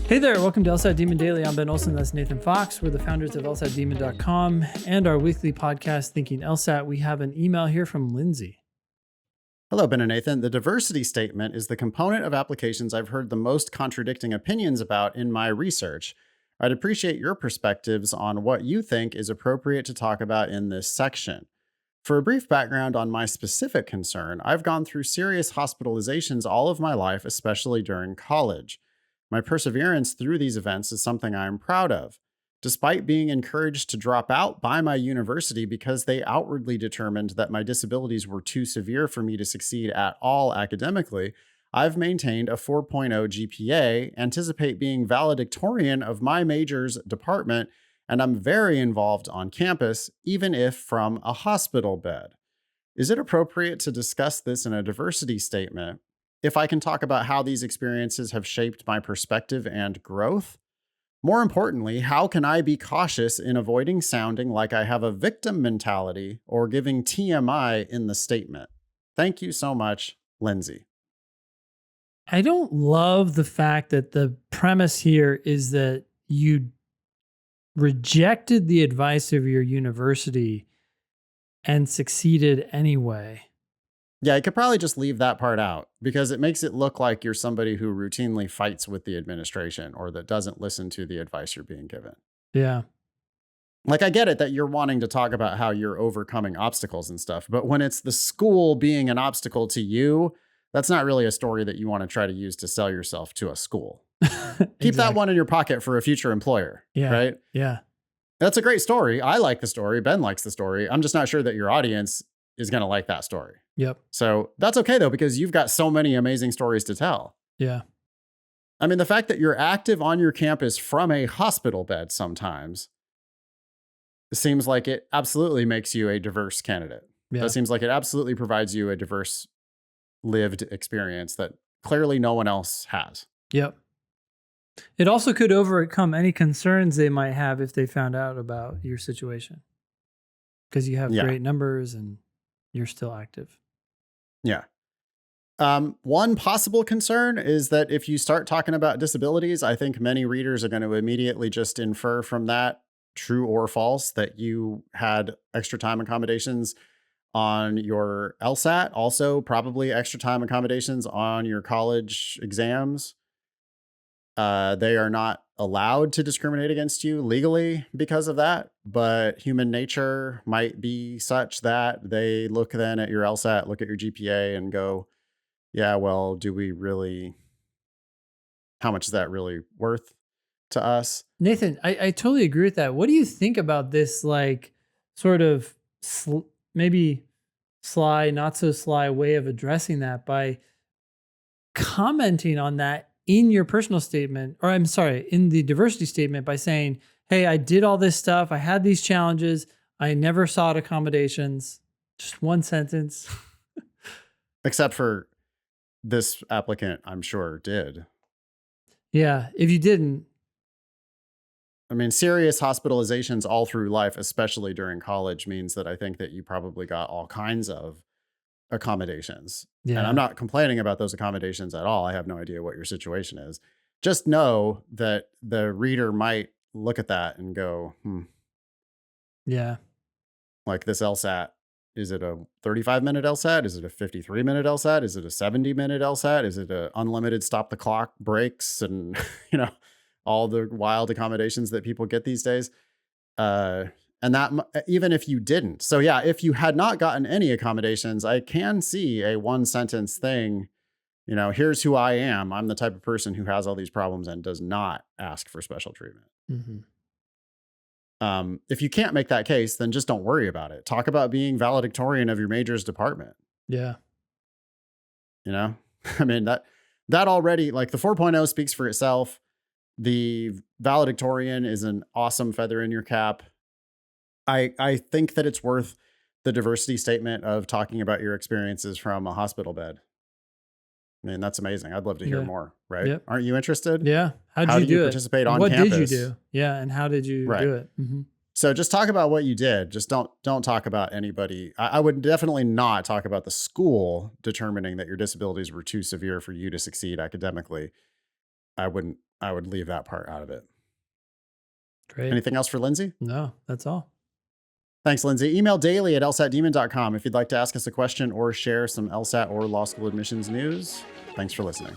Hey there, welcome to LSAT Demon Daily. I'm Ben Olson, that's Nathan Fox. We're the founders of LSATdemon.com and our weekly podcast, Thinking LSAT. We have an email here from Lindsey. Hello, Ben and Nathan. The diversity statement is the component of applications I've heard the most contradicting opinions about in my research. I'd appreciate your perspectives on what you think is appropriate to talk about in this section. For a brief background on my specific concern, I've gone through serious hospitalizations all of my life, especially during college. My perseverance through these events is something I am proud of. Despite being encouraged to drop out by my university because they outwardly determined that my disabilities were too severe for me to succeed at all academically, I've maintained a 4.0 GPA, anticipate being valedictorian of my major's department, and I'm very involved on campus, even if from a hospital bed. Is it appropriate to discuss this in a diversity statement? If I can talk about how these experiences have shaped my perspective and growth? More importantly, how can I be cautious in avoiding sounding like I have a victim mentality or giving TMI in the statement? Thank you so much, Lindsey. I don't love the fact that the premise here is that you rejected the advice of your university and succeeded anyway. Yeah, you could probably just leave that part out because it makes it look like you're somebody who routinely fights with the administration or that doesn't listen to the advice you're being given. Yeah. Like, I get it that you're wanting to talk about how you're overcoming obstacles and stuff, but when it's the school being an obstacle to you, that's not really a story that you want to try to use to sell yourself to a school. Keep that one in your pocket for a future employer, right? Yeah. That's a great story. I like the story. Ben likes the story. I'm just not sure that your audience is going to like that story. Yep. So that's okay, though, because you've got so many amazing stories to tell. Yeah. I mean, the fact that you're active on your campus from a hospital bed sometimes seems like it absolutely makes you a diverse candidate. Yeah. That seems like it absolutely provides you a diverse lived experience that clearly no one else has. Yep. It also could overcome any concerns they might have if they found out about your situation because you have great numbers and you're still active. Yeah. One possible concern is that if you start talking about disabilities, I think many readers are going to immediately just infer from that, true or false, that you had extra time accommodations on your LSAT, also probably extra time accommodations on your college exams. They are not allowed to discriminate against you legally because of that, but human nature might be such that they look then at your LSAT, look at your GPA and go, yeah, well, how much is that really worth to us? Nathan, I totally agree with that. What do you think about this, like, sort of maybe sly, not so sly way of addressing that by commenting on that in your personal statement, or I'm sorry, in the diversity statement by saying, hey, I did all this stuff. I had these challenges. I never sought accommodations. Just one sentence. Except for this applicant, I'm sure did. Yeah. If you didn't. I mean, serious hospitalizations all through life, especially during college, means that I think that you probably got all kinds of accommodations. Yeah. And I'm not complaining about those accommodations at all. I have no idea what your situation is. Just know that the reader might look at that and go, yeah, like this LSAT, is it a 35-minute LSAT? Is it a 53-minute LSAT? Is it a 70-minute LSAT? Is it a unlimited stop the clock breaks and, all the wild accommodations that people get these days? And that even if you didn't. So yeah, if you had not gotten any accommodations, I can see a one sentence thing, here's who I am. I'm the type of person who has all these problems and does not ask for special treatment. Mm-hmm. If you can't make that case, then just don't worry about it. Talk about being valedictorian of your major's department. Yeah. I mean, that already, like, the 4.0 speaks for itself. The valedictorian is an awesome feather in your cap. I think that it's worth the diversity statement of talking about your experiences from a hospital bed. I mean, that's amazing. I'd love to hear more, right? Yep. Aren't you interested? Yeah. How did you participate on campus? What did you do? Yeah. And how did you do it? Mm-hmm. So just talk about what you did. Just don't talk about anybody. I would definitely not talk about the school determining that your disabilities were too severe for you to succeed academically. I wouldn't I would leave that part out of it. Great. Anything else for Lindsey? No, that's all. Thanks, Lindsey. Email daily@lsatdemon.com if you'd like to ask us a question or share some LSAT or law school admissions news. Thanks for listening.